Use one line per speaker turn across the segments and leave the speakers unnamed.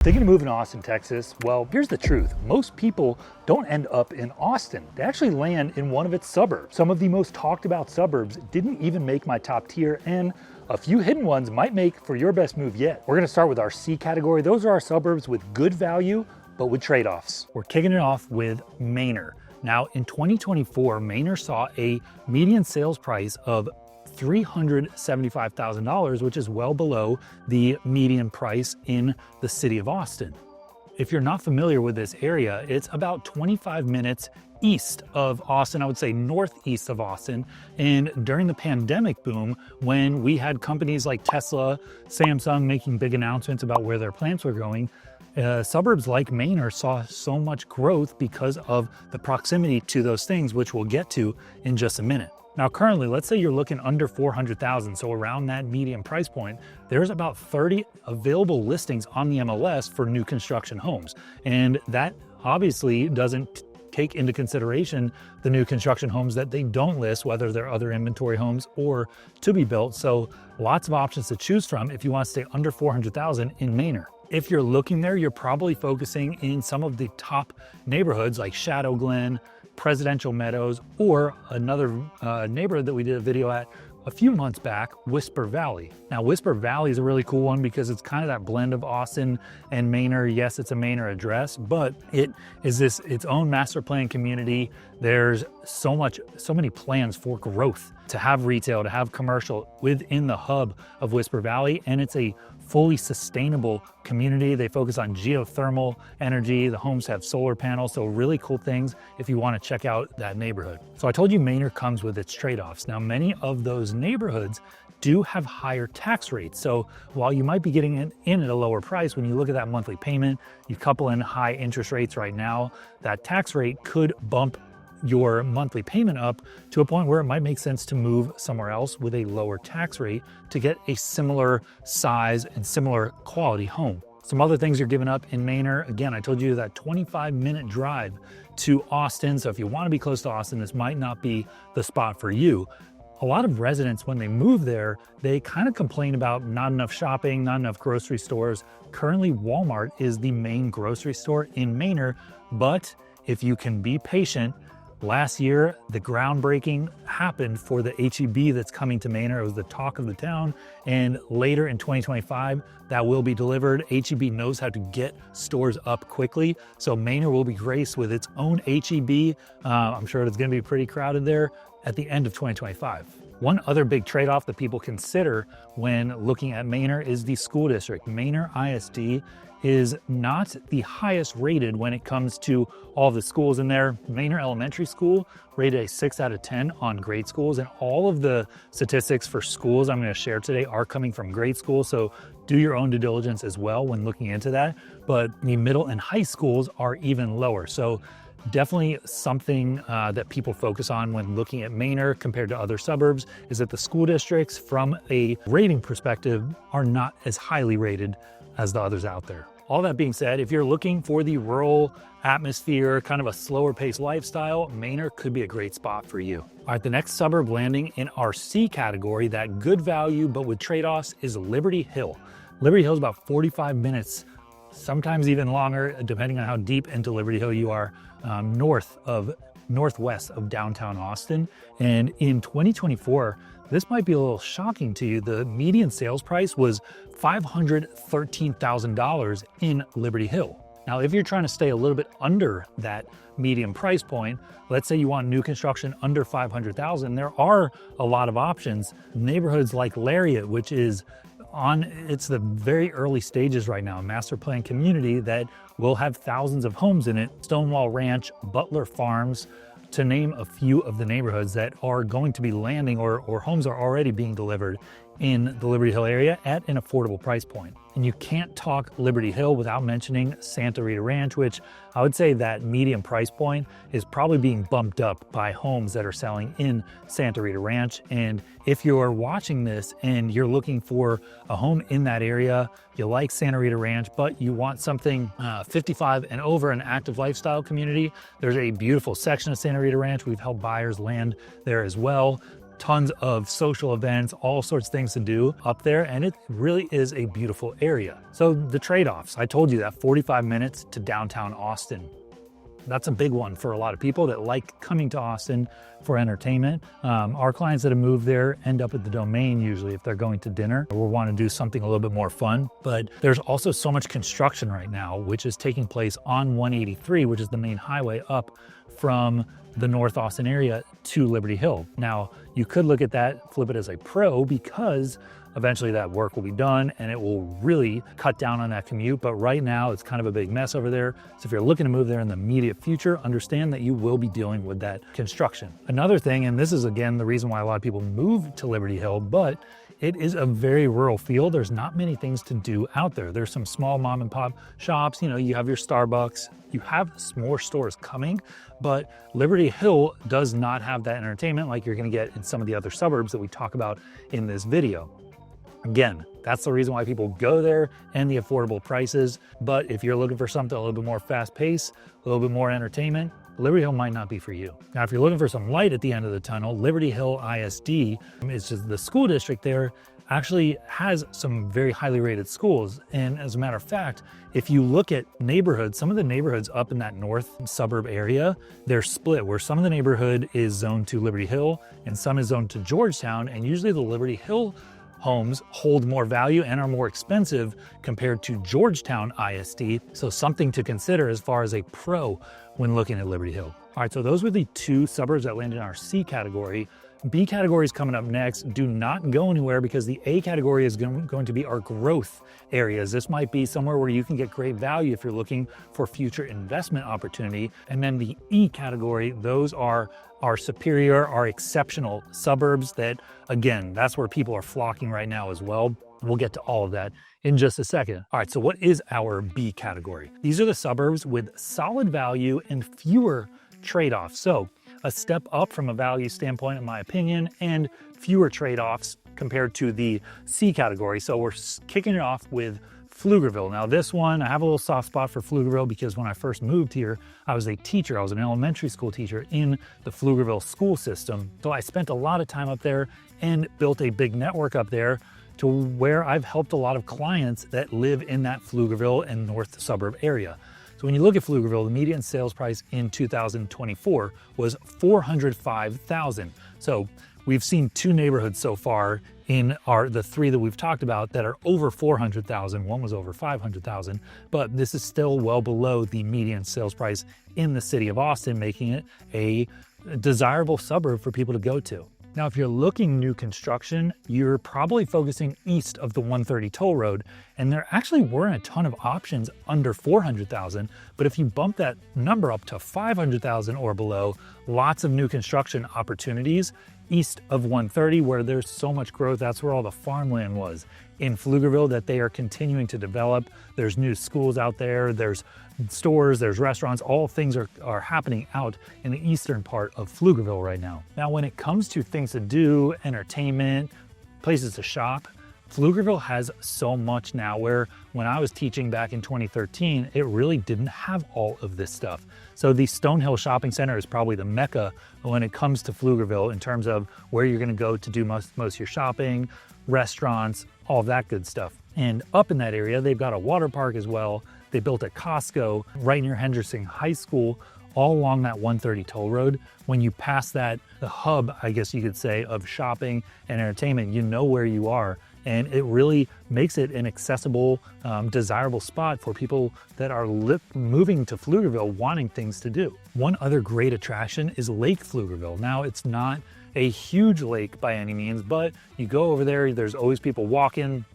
Thinking of moving to Austin, Texas? Well, here's the truth. Most people don't end up in Austin. They actually land in one of its suburbs. Some of the most talked about suburbs didn't even make my top tier, and a few hidden ones might make for your best move yet. We're gonna start with our C category. Those are our suburbs with good value, but with trade-offs. We're kicking it off with Manor. Now, in 2024, Manor saw a median sales price of $375,000, which is well below the median price in the city of Austin. If you're not familiar with this area, it's about 25 minutes east of Austin, I would say northeast of Austin. And during the pandemic boom, when we had companies like Tesla, Samsung making big announcements about where their plants were going, suburbs like Manor saw so much growth because of the proximity to those things, which we'll get to in just a minute. Now, currently, let's say you're looking under 400,000, so around that median price point, there's about 30 available listings on the MLS for new construction homes. And that obviously doesn't take into consideration the new construction homes that they don't list, whether they're other inventory homes or to be built. So lots of options to choose from if you want to stay under 400,000 in Manor. If you're looking there, you're probably focusing in some of the top neighborhoods like Shadow Glen, Presidential Meadows, or another neighborhood that we did a video at a few months back, Whisper Valley. Now, Whisper Valley is a really cool one because it's kind of that blend of Austin and Manor. Yes, it's a Manor address, but it is its own master plan community. There's so many plans for growth, to have retail, to have commercial within the hub of Whisper Valley, and it's a fully sustainable community. They focus on geothermal energy. The homes have solar panels, so really cool things if you want to check out that neighborhood. So I told you Manor comes with its trade-offs. Now, many of those neighborhoods do have higher tax rates. So while you might be getting it in at a lower price, when you look at that monthly payment, you couple in high interest rates right now, that tax rate could bump your monthly payment up to a point where it might make sense to move somewhere else with a lower tax rate to get a similar size and similar quality home. Some other things you're giving up in Manor, again, I told you that 25-minute drive to Austin. So if you want to be close to Austin, this might not be the spot for you. A lot of residents, when they move there, they kind of complain about not enough shopping, not enough grocery stores. Currently, Walmart is the main grocery store in Manor, but if you can be patient, last year, the groundbreaking happened for the H-E-B that's coming to Manor. It was the talk of the town. And later in 2025, that will be delivered. H-E-B knows how to get stores up quickly. So Manor will be graced with its own H-E-B. I'm sure it's going to be pretty crowded there at the end of 2025. One other big trade-off that people consider when looking at Manor is the school district. Manor ISD is not the highest rated when it comes to all the schools in there. Manor Elementary School rated a 6 out of 10 on grade schools, and all of the statistics for schools I'm going to share today are coming from grade school, so do your own due diligence as well when looking into that. But the middle and high schools are even lower, so definitely something that people focus on when looking at Manor compared to other suburbs is that the school districts, from a rating perspective, are not as highly rated as the others out there. All that being said, if you're looking for the rural atmosphere, kind of a slower paced lifestyle, Manor could be a great spot for you. All right, the next suburb landing in our C category, that good value but with trade-offs, is Liberty Hill. Liberty Hill is about 45 minutes, sometimes even longer, depending on how deep into Liberty Hill you are, northwest of downtown Austin. And in 2024, this might be a little shocking to you. The median sales price was $513,000 in Liberty Hill. Now, if you're trying to stay a little bit under that median price point, let's say you want new construction under $500,000, there are a lot of options. Neighborhoods like Lariat, which is it's the very early stages right now, a master plan community that will have thousands of homes in it. Stonewall Ranch, Butler Farms, to name a few of the neighborhoods that are going to be landing or homes are already being delivered in the Liberty Hill area at an affordable price point. And you can't talk Liberty Hill without mentioning Santa Rita Ranch, which I would say that median price point is probably being bumped up by homes that are selling in Santa Rita Ranch. And if you're watching this and you're looking for a home in that area, you like Santa Rita Ranch, but you want something 55 and over, an active lifestyle community, there's a beautiful section of Santa Rita Ranch. We've helped buyers land there as well. tons of social events, all sorts of things to do up there, and it really is a beautiful area. So the trade-offs, I told you that 45 minutes to downtown Austin. That's a big one for a lot of people that like coming to Austin for entertainment. Our clients that have moved there end up at the Domain usually if they're going to dinner or want to do something a little bit more fun. But there's also so much construction right now, which is taking place on 183, which is the main highway up from the North Austin area to Liberty Hill. Now, you could look at that, flip it as a pro, because eventually that work will be done and it will really cut down on that commute. But right now it's kind of a big mess over there. So if you're looking to move there in the immediate future, understand that you will be dealing with that construction. Another thing, and this is again the reason why a lot of people move to Liberty Hill, but it is a very rural feel. There's not many things to do out there. There's some small mom and pop shops. You have your Starbucks, you have more stores coming, but Liberty Hill does not have that entertainment like you're gonna get in some of the other suburbs that we talk about in this video. Again, that's the reason why people go there and the affordable prices. But if you're looking for something a little bit more fast paced, a little bit more entertainment, Liberty Hill might not be for you. Now, if you're looking for some light at the end of the tunnel, Liberty Hill ISD, is just the school district there, actually has some very highly rated schools. And as a matter of fact, if you look at neighborhoods, some of the neighborhoods up in that north suburb area, they're split, where some of the neighborhood is zoned to Liberty Hill and some is zoned to Georgetown. And usually the Liberty Hill homes hold more value and are more expensive compared to Georgetown ISD. So something to consider as far as a pro when looking at Liberty Hill. All right, so those were the two suburbs that landed in our C category. B category is coming up next. Do not go anywhere because the A category is going to be our growth areas. This might be somewhere where you can get great value if you're looking for future investment opportunity. And then the E category, those are our superior, our exceptional suburbs that, again, that's where people are flocking right now as well. We'll get to all of that in just a second. All right, so what is our B category? These are the suburbs with solid value and fewer trade-offs. So a step up from a value standpoint, in my opinion, and fewer trade-offs compared to the C category. So we're kicking it off with Pflugerville. Now this one, I have a little soft spot for Pflugerville because when I first moved here, I was a teacher. I was an elementary school teacher in the Pflugerville school system. So I spent a lot of time up there and built a big network up there to where I've helped a lot of clients that live in that Pflugerville and north suburb area. So when you look at Pflugerville, the median sales price in 2024 was $405,000. So we've seen two neighborhoods so far in the three that we've talked about that are over 400,000. One was over 500,000, but this is still well below the median sales price in the city of Austin, making it a desirable suburb for people to go to. Now, if you're looking new construction, you're probably focusing east of the 130 toll road, and there actually weren't a ton of options under 400,000, but if you bump that number up to 500,000 or below, lots of new construction opportunities east of 130 where there's so much growth. That's where all the farmland was in Pflugerville that they are continuing to develop. There's new schools out there, there's stores, there's restaurants, all things are happening out in the eastern part of Pflugerville right now. Now, when it comes to things to do, entertainment, places to shop, Pflugerville has so much now where when I was teaching back in 2013, it really didn't have all of this stuff. So the Stonehill Shopping Center is probably the mecca when it comes to Pflugerville in terms of where you're gonna go to do most of your shopping, restaurants, all of that good stuff. And up in that area, they've got a water park as well. They built a Costco right near Henderson High School, all along that 130 toll road. When you pass that, the hub, I guess you could say, of shopping and entertainment, you know where you are. And it really makes it an accessible, desirable spot for people that are moving to Pflugerville wanting things to do. One other great attraction is Lake Pflugerville. Now, it's not a huge lake by any means, but you go over there, there's always people walking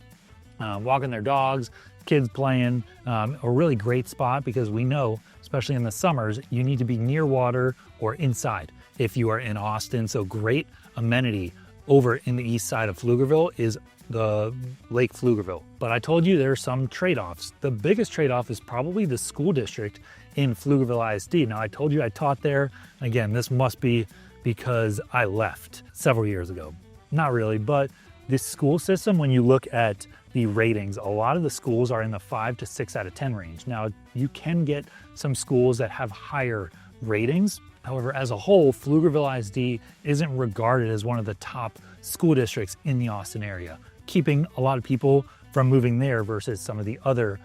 their dogs, kids playing, a really great spot because we know, especially in the summers, you need to be near water or inside if you are in Austin. So great amenity over in the east side of Pflugerville is the Lake Pflugerville. But I told you there are some trade-offs. The biggest trade-off is probably the school district in Pflugerville ISD. Now, I told you I taught there. Again, this must be because I left several years ago. Not really, but this school system, when you look at the ratings, a lot of the schools are in the 5 to 6 out of 10 range. Now, you can get some schools that have higher ratings, However, as a whole, Pflugerville ISD isn't regarded as one of the top school districts in the Austin area, keeping a lot of people from moving there versus some of the other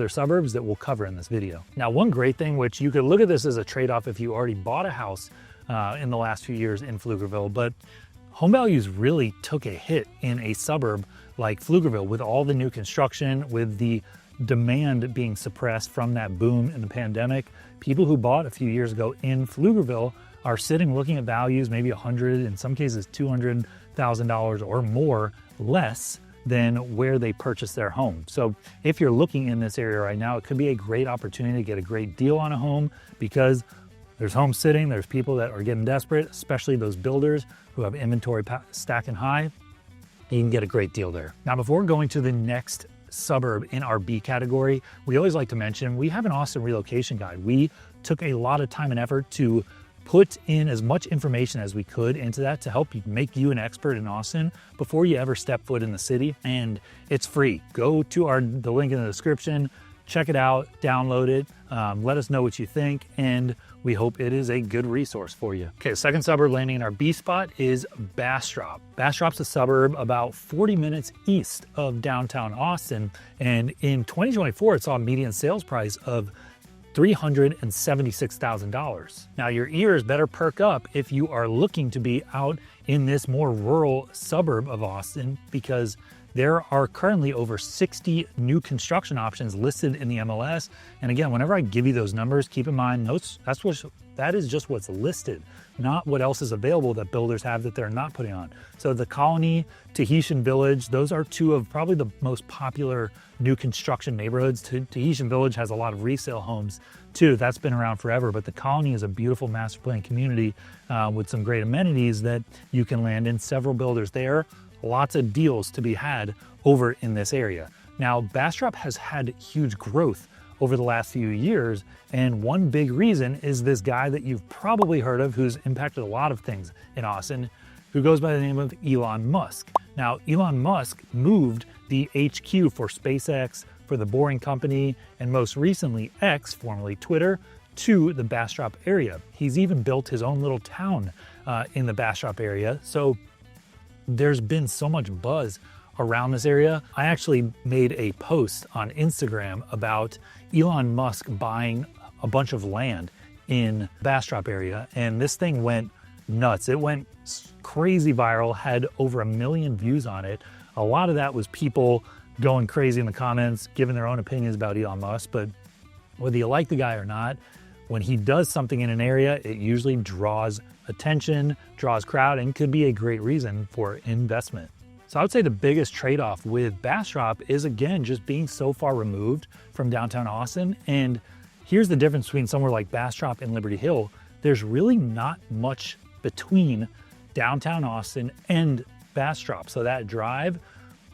suburbs that we'll cover in this video. Now, one great thing, which you could look at this as a trade-off if you already bought a house in the last few years in Pflugerville, but home values really took a hit in a suburb like Pflugerville with all the new construction, with the demand being suppressed from that boom in the pandemic. People who bought a few years ago in Pflugerville are sitting looking at values maybe $100,000, in some cases $200,000 or more less than where they purchased their home. So if you're looking in this area right now, it could be a great opportunity to get a great deal on a home, because there's homes sitting, there's people that are getting desperate, especially those builders who have inventory stacking high. You can get a great deal there. Now, before going to the next suburb in our B category, we always like to mention we have an Austin relocation guide. We took a lot of time and effort to put in as much information as we could into that to help make you an expert in Austin before you ever step foot in the city. And it's free. Go to the link in the description, check it out, download it, let us know what you think, and we hope it is a good resource for you. Okay, the second suburb landing in our B spot is Bastrop. Bastrop's a suburb about 40 minutes east of downtown Austin, and in 2024, it saw a median sales price of $376,000. Now, your ears better perk up if you are looking to be out in this more rural suburb of Austin, because there are currently over 60 new construction options listed in the MLS. And again, whenever I give you those numbers, keep in mind that is just what's listed, not what else is available that builders have that they're not putting on. So the Colony, Tahitian Village, those are two of probably the most popular new construction neighborhoods. Tahitian Village has a lot of resale homes too. That's been around forever, but the Colony is a beautiful master plan community with some great amenities that you can land in. Several builders there, lots of deals to be had over in this area. Now, Bastrop has had huge growth over the last few years, and one big reason is this guy that you've probably heard of who's impacted a lot of things in Austin, who goes by the name of Elon Musk. Now, Elon Musk moved the HQ for SpaceX, for the Boring Company, and most recently X, formerly Twitter, to the Bastrop area. He's even built his own little town in the Bastrop area. So there's been so much buzz around this area. I actually made a post on Instagram about Elon Musk buying a bunch of land in Bastrop area, and this thing went nuts. It went crazy viral, had over 1 million views on it. A lot of that was people going crazy in the comments, giving their own opinions about Elon Musk, but whether you like the guy or not, when he does something in an area, it usually draws attention, draws crowd, and could be a great reason for investment. So I would say the biggest trade-off with Bastrop is, again, just being so far removed from downtown Austin. And here's the difference between somewhere like Bastrop and Liberty Hill. There's really not much between downtown Austin and Bastrop. So that drive,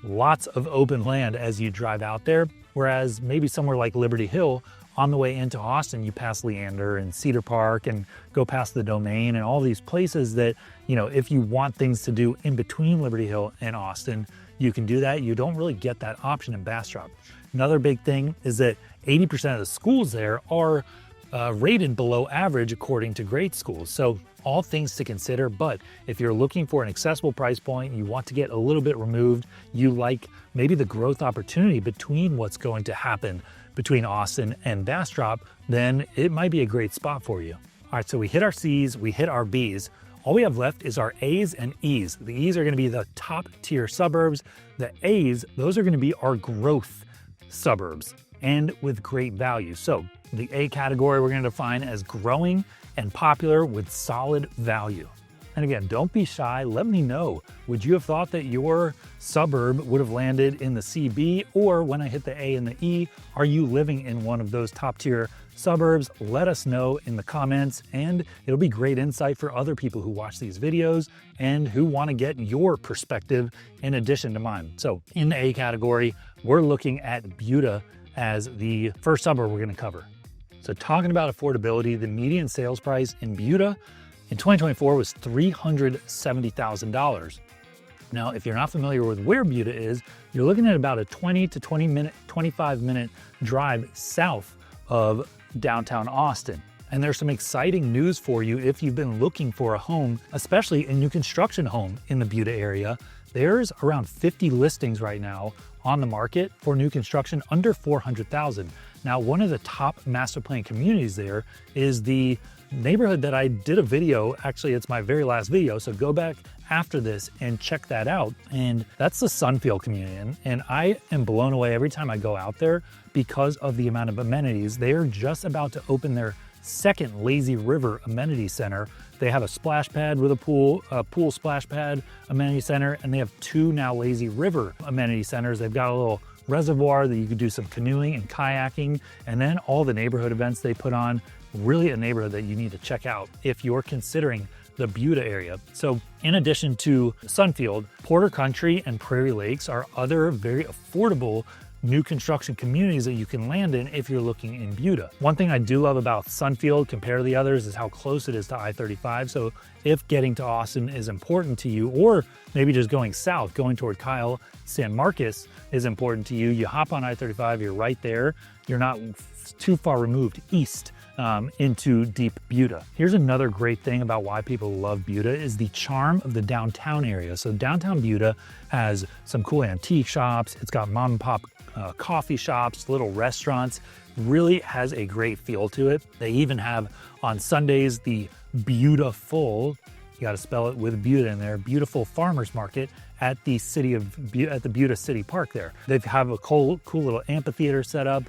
lots of open land as you drive out there. Whereas maybe somewhere like Liberty Hill, on the way into Austin, you pass Leander and Cedar Park and go past the Domain and all these places that, you know, if you want things to do in between Liberty Hill and Austin, you can do that. You don't really get that option in Bastrop. Another big thing is that 80% of the schools there are rated below average according to grade schools. So all things to consider, but if you're looking for an accessible price point, you want to get a little bit removed, you like maybe the growth opportunity between what's going to happen between Austin and Bastrop, then it might be a great spot for you. All right, so we hit our C's, we hit our B's. All we have left is our A's and E's. The E's are gonna be the top tier suburbs. The A's, those are gonna be our growth suburbs and with great value. So the A category we're gonna define as growing and popular with solid value. And again, don't be shy, let me know. Would you have thought that your suburb would have landed in the CB, or when I hit the A and the E, are you living in one of those top tier suburbs? Let us know in the comments, and it'll be great insight for other people who watch these videos and who want to get your perspective in addition to mine. So in the A category, we're looking at Buda as the first suburb we're gonna cover. So talking about affordability, the median sales price in Buda in 2024 was $370,000. Now, if you're not familiar with where Buda is, you're looking at about a 25 minute drive south of downtown Austin. And there's some exciting news for you if you've been looking for a home, especially a new construction home in the Buda area. There's around 50 listings right now on the market for new construction under 400,000. Now, one of the top master plan communities there is the neighborhood that I did a video, actually it's my very last video, so go back after this and check that out. And that's the Sunfield community. And I am blown away every time I go out there because of the amount of amenities. They are just about to open their second Lazy River Amenity Center. They have a splash pad with a pool splash pad amenity center, and they have 2 now Lazy River amenity centers. They've got a little reservoir that you could do some canoeing and kayaking, and then all the neighborhood events they put on. Really a neighborhood that you need to check out if you're considering the Buda area. So in addition to Sunfield, Porter Country and Prairie Lakes are other very affordable new construction communities that you can land in if you're looking in Buda. One thing I do love about Sunfield compared to the others is how close it is to I-35. So if getting to Austin is important to you, or maybe just going south, going toward Kyle, San Marcos is important to you, you hop on I-35, you're right there. You're not too far removed east into deep Buda. Here's another great thing about why people love Buda is the charm of the downtown area. So downtown Buda has some cool antique shops. It's got mom and pop coffee shops, little restaurants, really has a great feel to it. They even have on Sundays the Beautiful, you got to spell it with Buda in there, Beautiful Farmers Market at the Buda City Park there. They have a cool little amphitheater set up,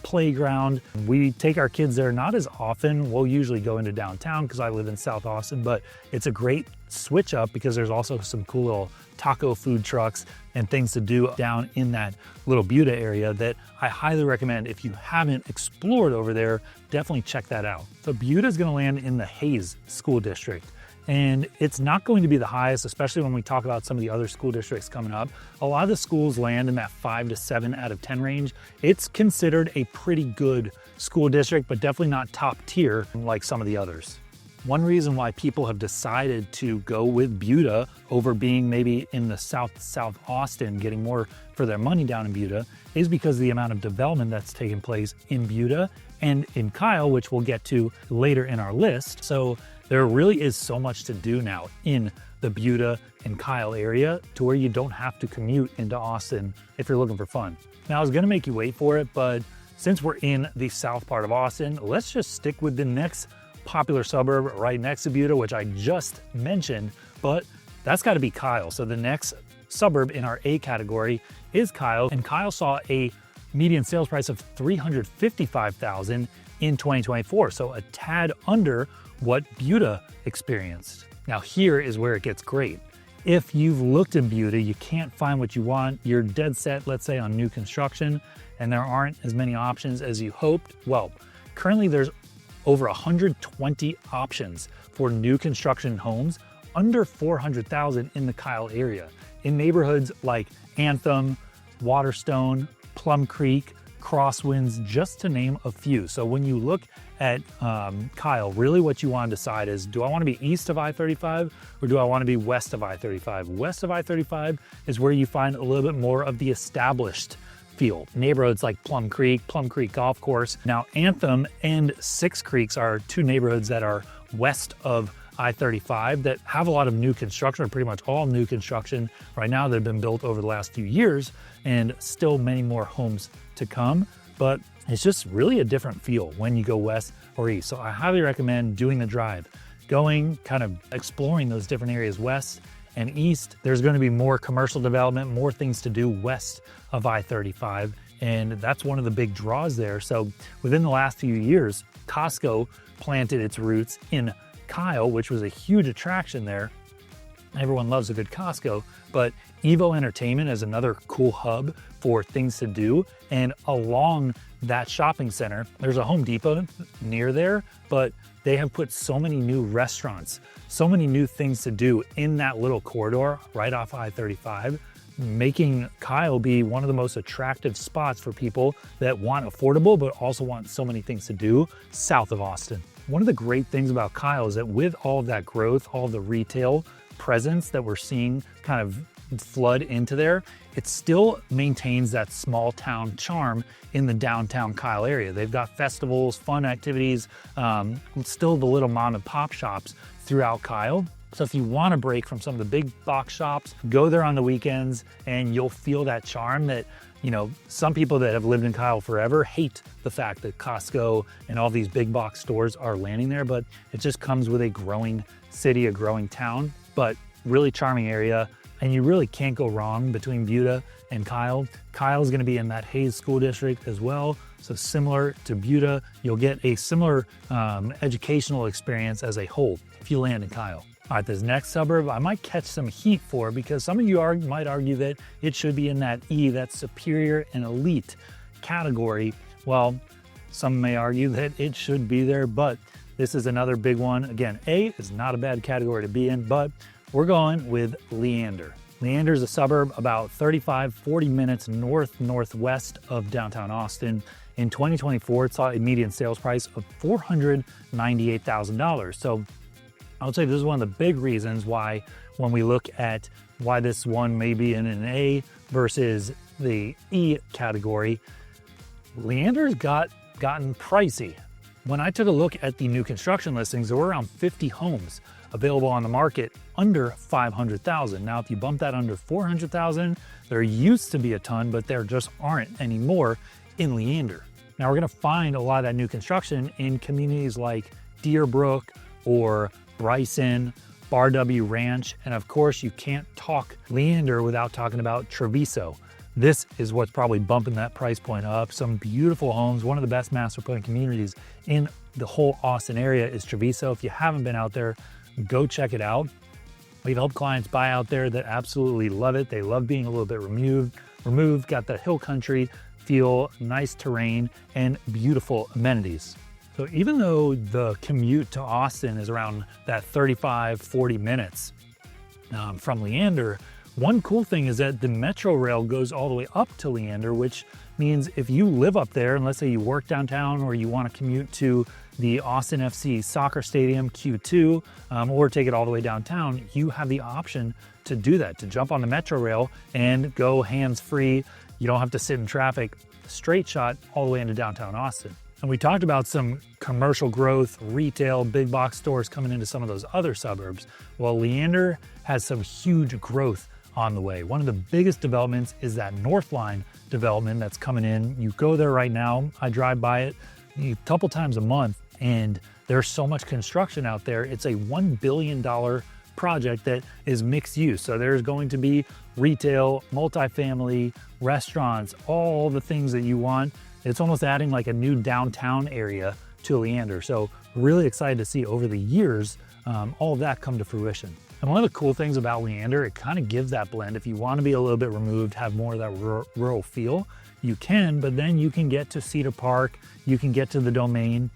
playground. We take our kids there not as often. We'll usually go into downtown because I live in South Austin, but it's a great switch up because there's also some cool little taco food trucks and things to do down in that little Buda area that I highly recommend. If you haven't explored over there, definitely check that out. So Buda is going to land in the Hayes School District. And it's not going to be the highest, especially when we talk about some of the other school districts coming up. A lot of the schools land in that 5 to 7 out of 10 range. It's considered a pretty good school district, but definitely not top tier like some of the others. One reason why people have decided to go with Buda over being maybe in the South Austin, getting more for their money down in Buda, is because of the amount of development that's taken place in Buda and in Kyle, which we'll get to later in our list. So there really is so much to do now in the Buda and Kyle area to where you don't have to commute into Austin if you're looking for fun. Now, I was gonna make you wait for it, but since we're in the south part of Austin, let's just stick with the next popular suburb right next to Buda, which I just mentioned, but that's gotta be Kyle. So the next suburb in our A category is Kyle, and Kyle saw a median sales price of $355,000 in 2024, so a tad under what Buda experienced. Now here is where it gets great. If you've looked in Buda, you can't find what you want, you're dead set, let's say, on new construction, and there aren't as many options as you hoped, well, currently there's over 120 options for new construction homes under 400,000 in the Kyle area, in neighborhoods like Anthem, Waterstone, Plum Creek, Crosswinds, just to name a few. So when you look at Kyle, really what you want to decide is, do I want to be east of I-35 or do I want to be west of I-35? West of I-35 is where you find a little bit more of the established feel. Neighborhoods like Plum Creek Golf Course. Now Anthem and Six Creeks are 2 neighborhoods that are west of I-35 that have a lot of new construction, or pretty much all new construction right now that have been built over the last few years, and still many more homes to come. But it's just really a different feel when you go west or east. So I highly recommend doing the drive, going kind of exploring those different areas west and east. There's going to be more commercial development, more things to do west of I-35, and that's one of the big draws there. So within the last few years, Costco planted its roots in Kyle, which was a huge attraction there. Everyone loves a good Costco, but Evo Entertainment is another cool hub for things to do. And along that shopping center, there's a Home Depot near there, but they have put so many new restaurants, so many new things to do in that little corridor right off I-35, making Kyle be one of the most attractive spots for people that want affordable, but also want so many things to do south of Austin. One of the great things about Kyle is that with all of that growth, all of the retail presence that we're seeing kind of flood into there, it still maintains that small town charm in the downtown Kyle area. They've got festivals, fun activities, still the little mom and pop shops throughout Kyle. So if you want to break from some of the big box shops, go there on the weekends and you'll feel that charm that, you know, some people that have lived in Kyle forever hate the fact that Costco and all these big box stores are landing there, but it just comes with a growing city, a growing town, but really charming area. And you really can't go wrong between Buda and Kyle. Kyle is going to be in that Hayes School District as well. So similar to Buda, you'll get a similar educational experience as a whole if you land in Kyle. All right, this next suburb, I might catch some heat for because some of you might argue that it should be in that E, that superior and elite category. Well, some may argue that it should be there, but this is another big one. Again, A is not a bad category to be in, but we're going with Leander. Leander is a suburb about 40 minutes northwest of downtown Austin. In 2024, it saw a median sales price of $498,000. So I would say this is one of the big reasons why, when we look at why this one may be in an A versus the E category, Leander's gotten pricey. When I took a look at the new construction listings, there were around 50 homes available on the market under $500,000. Now, if you bump that under $400,000, there used to be a ton, but there just aren't anymore in Leander. Now, we're gonna find a lot of that new construction in communities like Deerbrook or Bryson, Bar W Ranch, and of course, you can't talk Leander without talking about Treviso. This is what's probably bumping that price point up. Some beautiful homes, one of the best master plan communities in the whole Austin area is Treviso. If you haven't been out there, go check it out. We've helped clients buy out there that absolutely love it. They love being a little bit removed, got that hill country feel, nice terrain, and beautiful amenities. So even though the commute to Austin is around that 40 minutes from Leander, one cool thing is that the Metro Rail goes all the way up to Leander, which means if you live up there, and let's say you work downtown or you want to commute to the Austin FC soccer stadium, Q2, or take it all the way downtown, you have the option to do that, to jump on the Metro Rail and go hands-free. You don't have to sit in traffic, straight shot all the way into downtown Austin. And we talked about some commercial growth, retail, big box stores coming into some of those other suburbs. Well, Leander has some huge growth on the way. One of the biggest developments is that North Line development that's coming in. You go there right now, I drive by it a couple times a month, and there's so much construction out there. It's a $1 billion project that is mixed use. So there's going to be retail, multifamily, restaurants, all the things that you want. It's almost adding like a new downtown area to Leander. So really excited to see over the years, all of that come to fruition. And one of the cool things about Leander, it kind of gives that blend. If you want to be a little bit removed, have more of that rural feel, you can, but then you can get to Cedar Park, you can get to the Domain,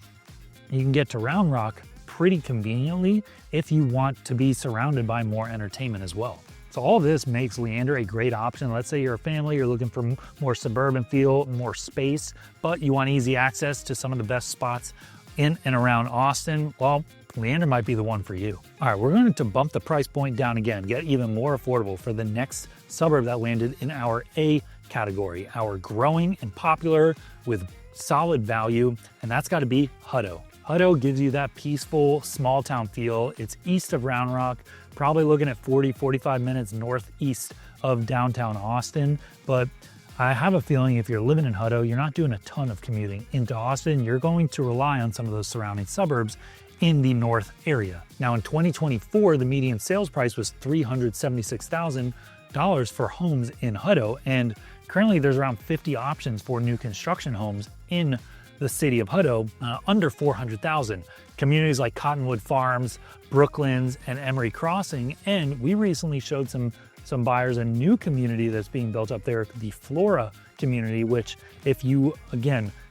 you can get to Round Rock pretty conveniently if you want to be surrounded by more entertainment as well. So all this makes Leander a great option. Let's say you're a family, you're looking for more suburban feel, more space, but you want easy access to some of the best spots in and around Austin. Well, Leander might be the one for you. All right, we're going to bump the price point down again, get even more affordable for the next suburb that landed in our A category, our growing and popular with solid value, and that's got to be Hutto. Hutto gives you that peaceful small town feel. It's east of Round Rock, probably looking at 45 minutes northeast of downtown Austin. But I have a feeling if you're living in Hutto, you're not doing a ton of commuting into Austin. You're going to rely on some of those surrounding suburbs in the north area. Now in 2024, the median sales price was $376,000 for homes in Hutto. And currently there's around 50 options for new construction homes in the city of Hutto, under $400,000. Communities like Cottonwood Farms, Brooklands, and Emery Crossing. And we recently showed some buyers a new community that's being built up there, the Flora community, which if you're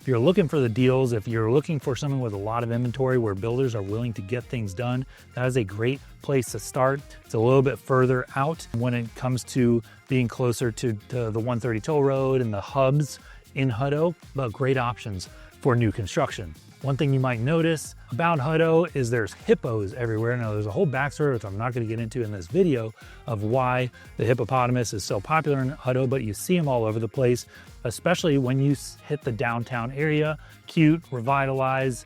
looking for the deals, if you're looking for something with a lot of inventory where builders are willing to get things done, that is a great place to start. It's a little bit further out when it comes to being closer to the 130 Toll Road and the hubs in Hutto, but great options for new construction. One thing you might notice about Hutto is there's hippos everywhere. Now there's a whole backstory, which I'm not going to get into in this video, of why the hippopotamus is so popular in Hutto, but you see them all over the place, especially when you hit the downtown area. Cute, revitalize,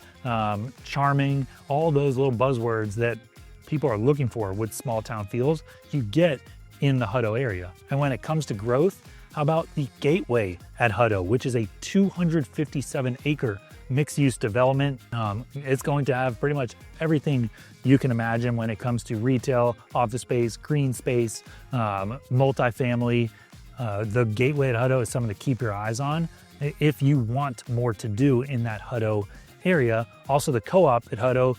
charming, all those little buzzwords that people are looking for with small town feels, you get in the Hutto area. And when it comes to growth, how about the Gateway at Hutto, which is a 257 acre mixed-use development. It's going to have pretty much everything you can imagine when it comes to retail, office space, green space, multifamily. The Gateway at Hutto is something to keep your eyes on if you want more to do in that Hutto area. Also, the Co-op at Hutto,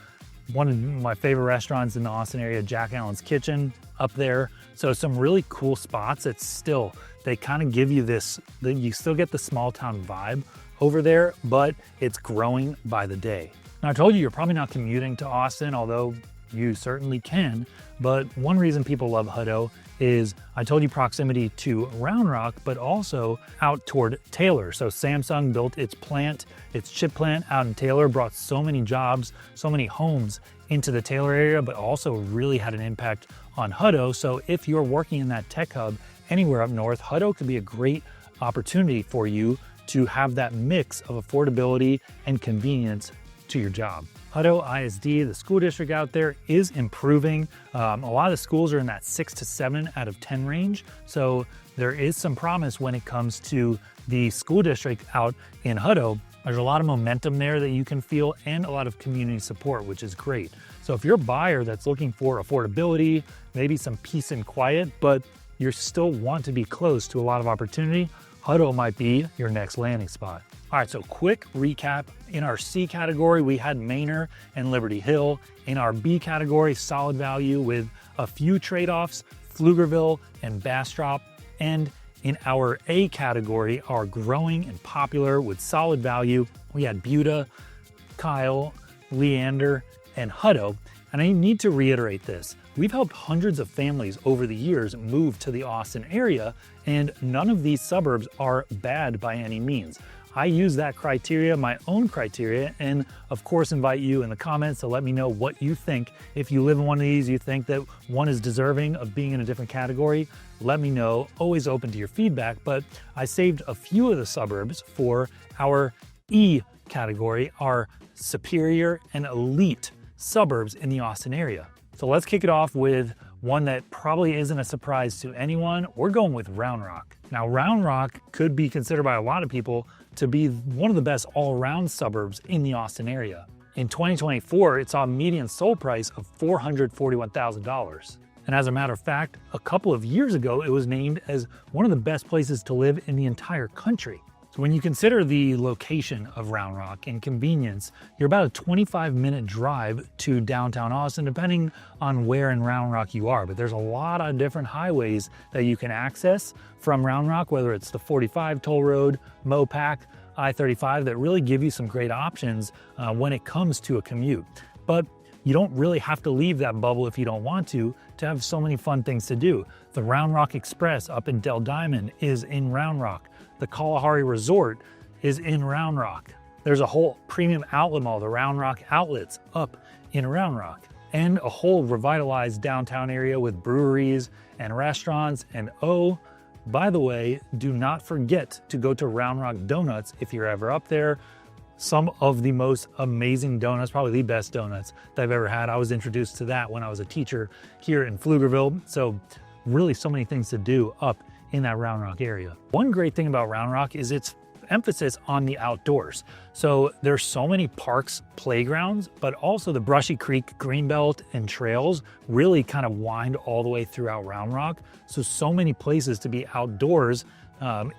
one of my favorite restaurants in the Austin area, Jack Allen's Kitchen up there. So some really cool spots that still, they kind of give you this, you still get the small town vibe over there, but it's growing by the day. Now, I told you you're probably not commuting to Austin, although you certainly can, but one reason people love Hutto is, I told you, proximity to Round Rock, but also out toward Taylor. So Samsung built its plant, its chip plant out in Taylor, brought so many jobs, so many homes into the Taylor area, but also really had an impact on Hutto. So if you're working in that tech hub anywhere up north, Hutto could be a great opportunity for you to have that mix of affordability and convenience to your job. Hutto ISD, the school district out there, is improving. A lot of the schools are in that 6 to 7 out of 10 range. So there is some promise when it comes to the school district out in Hutto. There's a lot of momentum there that you can feel and a lot of community support, which is great. So if you're a buyer that's looking for affordability, maybe some peace and quiet, but you still want to be close to a lot of opportunity, Hutto might be your next landing spot. All right, so quick recap. In our C category, we had Manor and Liberty Hill. In our B category, solid value with a few trade-offs, Pflugerville and Bastrop. And in our A category, our growing and popular with solid value, we had Buda, Kyle, Leander, and Hutto. And I need to reiterate this. We've helped hundreds of families over the years move to the Austin area, and none of these suburbs are bad by any means. I use that criteria, my own criteria, and of course invite you in the comments to let me know what you think. If you live in one of these, you think that one is deserving of being in a different category, let me know. Always open to your feedback, but I saved a few of the suburbs for our E category, our superior and elite suburbs in the Austin area. So let's kick it off with one that probably isn't a surprise to anyone. We're going with Round Rock. Now, Round Rock could be considered by a lot of people to be one of the best all-around suburbs in the Austin area. In 2024, it saw a median sold price of $441,000. And as a matter of fact, a couple of years ago, it was named as one of the best places to live in the entire country. So when you consider the location of Round Rock and convenience, you're about a 25-minute drive to downtown Austin, depending on where in Round Rock you are. But there's a lot of different highways that you can access from Round Rock, whether it's the 45 toll road, Mopac, I-35, that really give you some great options when it comes to a commute. But you don't really have to leave that bubble if you don't want to have so many fun things to do. The Round Rock Express up in Del Diamond is in Round Rock. The Kalahari Resort is in Round Rock. There's a whole premium outlet mall, the Round Rock Outlets, up in Round Rock, and a whole revitalized downtown area with breweries and restaurants. And oh, by the way, do not forget to go to Round Rock Donuts if you're ever up there. Some of the most amazing donuts, probably the best donuts that I've ever had. I was introduced to that when I was a teacher here in Pflugerville. So really so many things to do up in that Round Rock area. One great thing about Round Rock is its emphasis on the outdoors. So there's so many parks, playgrounds, but also the Brushy Creek Greenbelt and trails really kind of wind all the way throughout Round Rock. So many places to be outdoors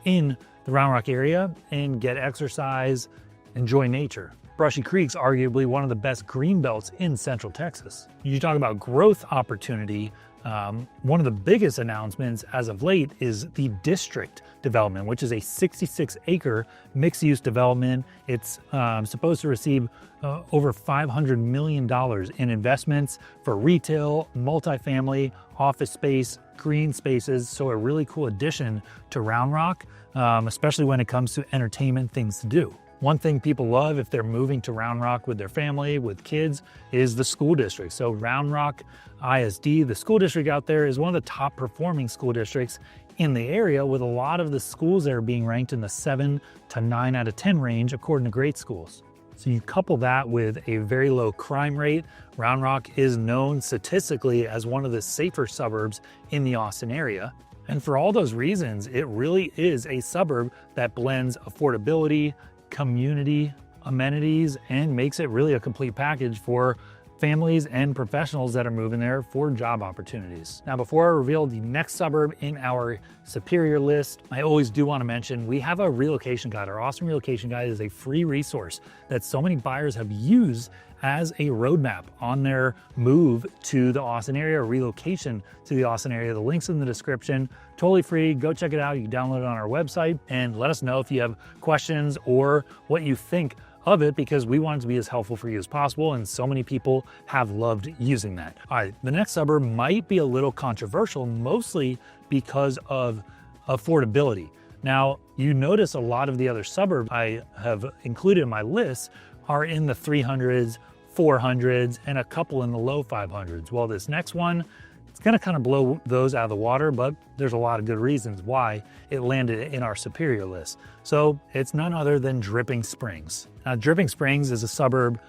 in the Round Rock area and get exercise, enjoy nature. Brushy Creek's arguably one of the best green belts in Central Texas. You talk about growth opportunity. One of the biggest announcements as of late is the District development, which is a 66-acre mixed-use development. It's supposed to receive over $500 million in investments for retail, multifamily, office space, green spaces. So a really cool addition to Round Rock, especially when it comes to entertainment things to do. One thing people love if they're moving to Round Rock with their family, with kids, is the school district. So Round Rock ISD, the school district out there, is one of the top performing school districts in the area, with a lot of the schools that are being ranked in the 7 to 9 out of 10 range according to Great Schools. So you couple that with a very low crime rate. Round Rock is known statistically as one of the safer suburbs in the Austin area. And for all those reasons, it really is a suburb that blends affordability, community, amenities, and makes it really a complete package for families and professionals that are moving there for job opportunities. Now, before I reveal the next suburb in our superior list, I always do want to mention we have a relocation guide. Our Austin Relocation Guide is a free resource that so many buyers have used as a roadmap on their move to the Austin area, or relocation to the Austin area. The link's in the description, totally free. Go check it out. You can download it on our website and let us know if you have questions or what you think of it, because we want it to be as helpful for you as possible, and so many people have loved using that. All right, the next suburb might be a little controversial, mostly because of affordability. Now, you notice a lot of the other suburbs I have included in my list are in the 300s, 400s, and a couple in the low 500s. Well, this next one, it's gonna kind of blow those out of the water, but there's a lot of good reasons why it landed in our superior list. So it's none other than Dripping Springs. Now, Dripping Springs is a suburb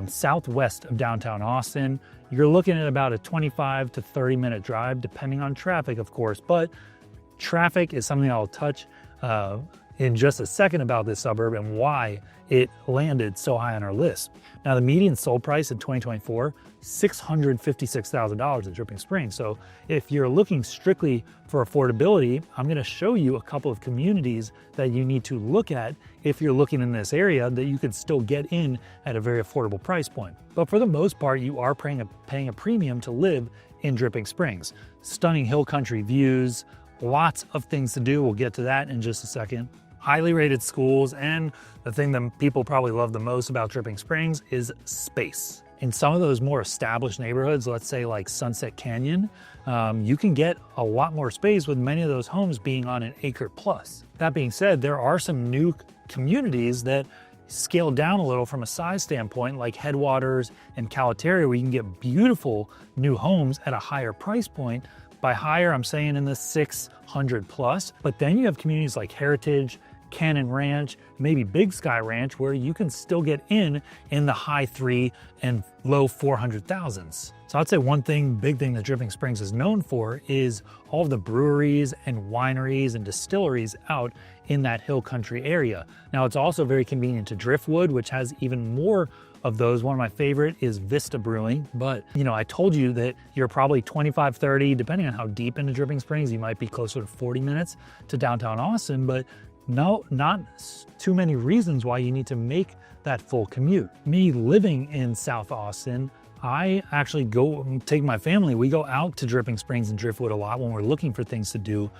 southwest of downtown Austin. You're looking at about a 25 to 30 minute drive, depending on traffic, of course, but traffic is something I'll touch in just a second about this suburb and why it landed so high on our list. Now, the median sold price in 2024, $656,000 in Dripping Springs. So if you're looking strictly for affordability, I'm gonna show you a couple of communities that you need to look at if you're looking in this area that you can still get in at a very affordable price point. But for the most part, you are paying a premium to live in Dripping Springs. Stunning hill country views, lots of things to do. We'll get to that in just a second. Highly rated schools, and the thing that people probably love the most about Dripping Springs is space. In some of those more established neighborhoods, let's say like Sunset Canyon, you can get a lot more space with many of those homes being on an acre plus. That being said, there are some new communities that scale down a little from a size standpoint, like Headwaters and Calateria, where you can get beautiful new homes at a higher price point. By higher, I'm saying in the 600 plus, but then you have communities like Heritage, Cannon Ranch, maybe Big Sky Ranch, where you can still get in the high 3 and low 400,000s. So I'd say one big thing that Dripping Springs is known for is all of the breweries and wineries and distilleries out in that hill country area. Now, it's also very convenient to Driftwood, which has even more of those. One of my favorite is Vista Brewing, but I told you that you're probably 25, 30, depending on how deep into Dripping Springs, you might be closer to 40 minutes to downtown Austin, but no, not too many reasons why you need to make that full commute. Me living in South Austin, I actually take my family, we go out to Dripping Springs and Driftwood a lot when we're looking for things to do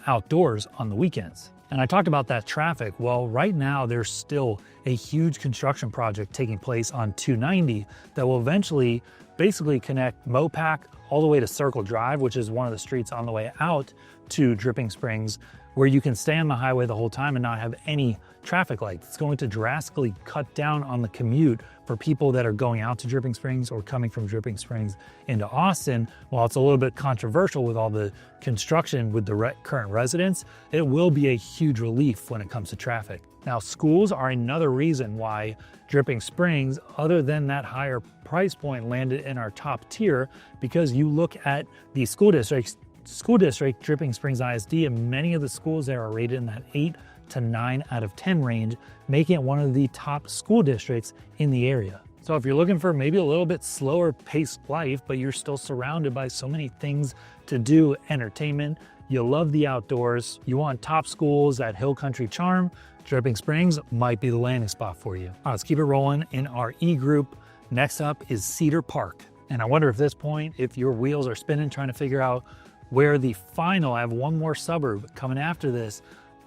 outdoors on the weekends. And I talked about that traffic. Well, right now there's still a huge construction project taking place on 290 that will eventually basically connect Mopac all the way to Circle Drive, which is one of the streets on the way out to Dripping Springs, where you can stay on the highway the whole time and not have any traffic lights. It's going to drastically cut down on the commute for people that are going out to Dripping Springs or coming from Dripping Springs into Austin. While it's a little bit controversial with all the construction with the current residents, it will be a huge relief when it comes to traffic. Now, schools are another reason why Dripping Springs, other than that higher price point, landed in our top tier, because you look at the school district, Dripping Springs ISD, and many of the schools there are rated in that 8 to 9 out of 10 range, making it one of the top school districts in the area. So if you're looking for maybe a little bit slower paced life, but you're still surrounded by so many things to do, entertainment, you love the outdoors, you want top schools, that hill country charm, Dripping Springs might be the landing spot for you. All right, let's keep it rolling in our E group. Next up is Cedar Park. And I wonder at this point, if your wheels are spinning trying to figure out where the final, I have one more suburb coming after this,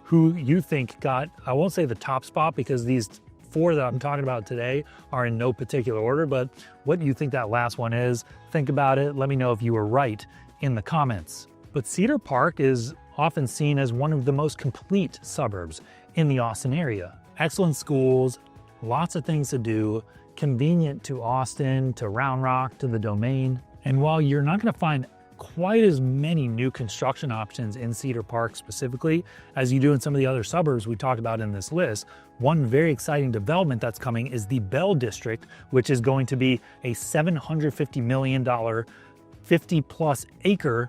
who you think got, I won't say the top spot because these 4 that I'm talking about today are in no particular order, but what you think that last one is, think about it. Let me know if you were right in the comments. But Cedar Park is often seen as one of the most complete suburbs in the Austin area. excellent schools, lots of things to do, convenient to Austin, to Round Rock, to the Domain. And while you're not going to find quite as many new construction options in Cedar Park specifically as you do in some of the other suburbs we talked about in this list, one very exciting development that's coming is the Bell District, which is going to be a $750 million, 50-plus acre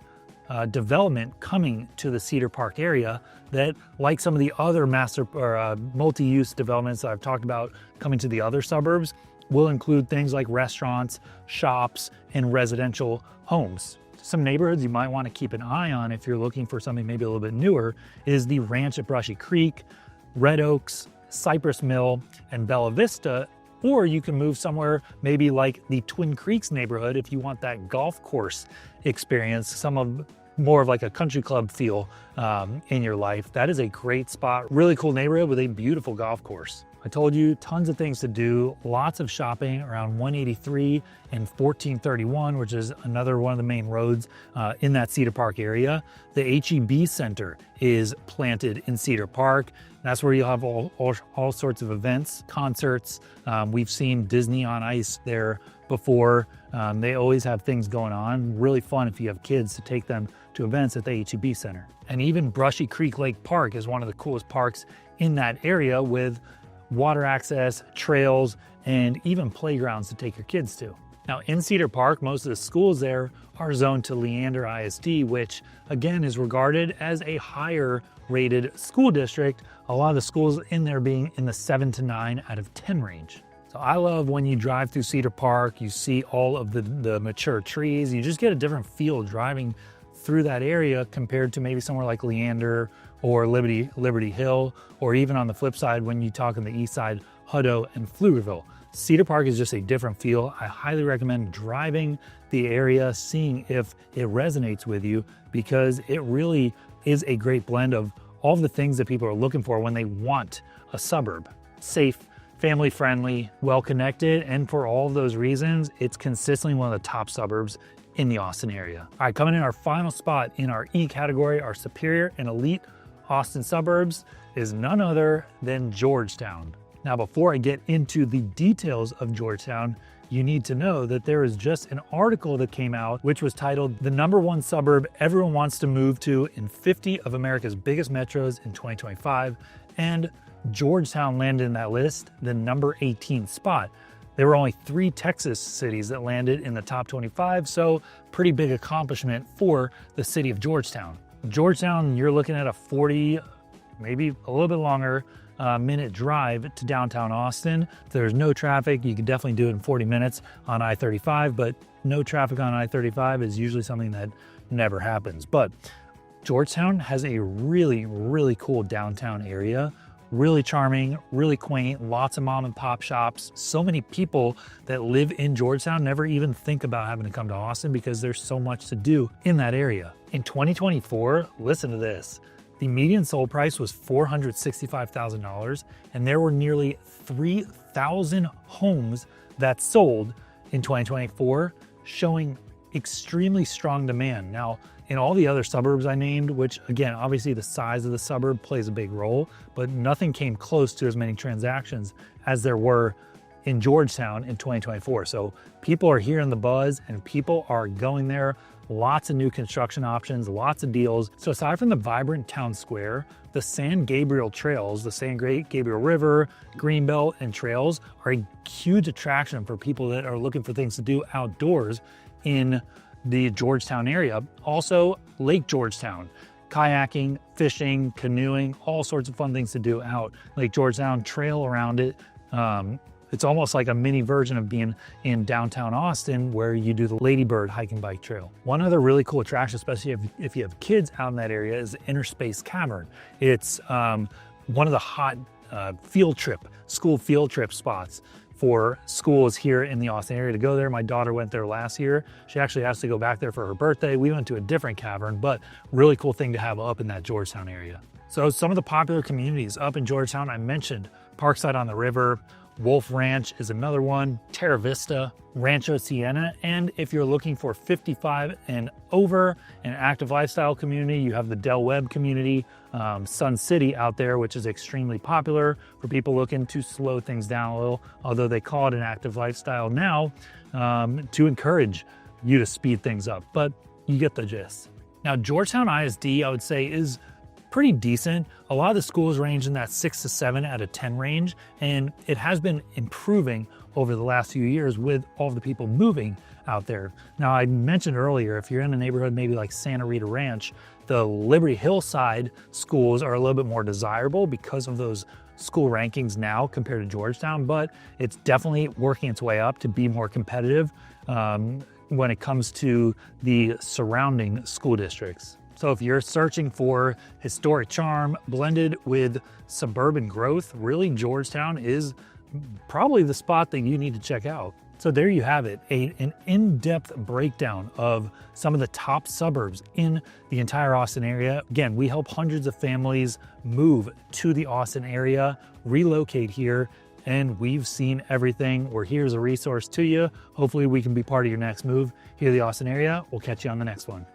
development coming to the Cedar Park area that, like some of the other master or multi-use developments that I've talked about coming to the other suburbs, will include things like restaurants, shops, and residential homes. Some neighborhoods you might want to keep an eye on if you're looking for something maybe a little bit newer is the Ranch at Brushy Creek, Red Oaks, Cypress Mill, and Bella Vista. Or you can move somewhere maybe like the Twin Creeks neighborhood if you want that golf course experience, more of like a country club feel in your life. That is a great spot, really cool neighborhood with a beautiful golf course. I told you tons of things to do, lots of shopping around 183 and 1431, which is another one of the main roads in that Cedar Park area. The HEB Center is planted in Cedar Park. That's where you'll have all sorts of events, concerts. We've seen Disney on Ice there before. They always have things going on. Really fun if you have kids to take them to events at the HEB Center. And even Brushy Creek Lake Park is one of the coolest parks in that area with water access, trails, and even playgrounds to take your kids to. Now in Cedar Park, most of the schools there are zoned to Leander ISD, which again is regarded as a higher rated school district. A lot of the schools in there being in the 7 to 9 out of 10 range. So I love when you drive through Cedar Park, you see all of the mature trees, you just get a different feel driving through that area compared to maybe somewhere like Leander or Liberty Hill, or even on the flip side when you talk on the east side, Hutto and Pflugerville. Cedar Park is just a different feel. I highly recommend driving the area, seeing if it resonates with you, because it really is a great blend of all the things that people are looking for when they want a suburb. Safe, family friendly, well connected, and for all of those reasons, it's consistently one of the top suburbs in the Austin area. All right, coming in our final spot in our E category, our superior and elite Austin suburbs, is none other than Georgetown. Now, before I get into the details of Georgetown, you need to know that there is just an article that came out which was titled "The #1 Suburb Everyone Wants to Move to in 50 of America's Biggest Metros in 2025, and Georgetown landed in that list, the number 18 spot. There were only 3 Texas cities that landed in the top 25, so pretty big accomplishment for the city of Georgetown. Georgetown, you're looking at a 40, maybe a little bit longer minute drive to downtown Austin. If there's no traffic, you can definitely do it in 40 minutes on I-35, but no traffic on I-35 is usually something that never happens. But Georgetown has a really, really cool downtown area. Really charming, really quaint, lots of mom and pop shops. So many people that live in Georgetown never even think about having to come to Austin because there's so much to do in that area. In 2024, listen to this, the median sold price was $465,000, and there were nearly 3,000 homes that sold in 2024, showing extremely strong demand. Now, in all the other suburbs I named, which again, obviously the size of the suburb plays a big role, but nothing came close to as many transactions as there were in Georgetown in 2024. So people are hearing the buzz and people are going there. Lots of new construction options, lots of deals. So aside from the vibrant town square, the San Gabriel trails, the San Gabriel River, Greenbelt, and trails are a huge attraction for people that are looking for things to do outdoors in the Georgetown area. Also, Lake Georgetown, kayaking, fishing, canoeing, all sorts of fun things to do out. Lake Georgetown, trail around it. It's almost like a mini version of being in downtown Austin where you do the Ladybird hiking bike trail. One other really cool attraction, especially if you have kids out in that area, is the Interspace Cavern. It's one of the hot school field trip spots for schools here in the Austin area to go there. My daughter went there last year. She actually asked to go back there for her birthday. We went to a different cavern, but really cool thing to have up in that Georgetown area. So some of the popular communities up in Georgetown, I mentioned Parkside on the River, Wolf Ranch is another one, Terra Vista, Rancho Siena, and if you're looking for 55 and over, an active lifestyle community, you have the Del Webb community, Sun City out there, which is extremely popular for people looking to slow things down a little, although they call it an active lifestyle now, to encourage you to speed things up, but you get the gist. Now, Georgetown ISD, I would say, is pretty decent. A lot of the schools range in that 6 to 7 out of 10 range, and it has been improving over the last few years with all of the people moving out there. Now, I mentioned earlier, if you're in a neighborhood maybe like Santa Rita Ranch, the Liberty Hillside schools are a little bit more desirable because of those school rankings now compared to Georgetown, but it's definitely working its way up to be more competitive when it comes to the surrounding school districts. So if you're searching for historic charm blended with suburban growth, really Georgetown is probably the spot that you need to check out. So there you have it, an in-depth breakdown of some of the top suburbs in the entire Austin area. Again, we help hundreds of families move to the Austin area, relocate here, and we've seen everything. We're here as a resource to you. Hopefully we can be part of your next move here in the Austin area. We'll catch you on the next one.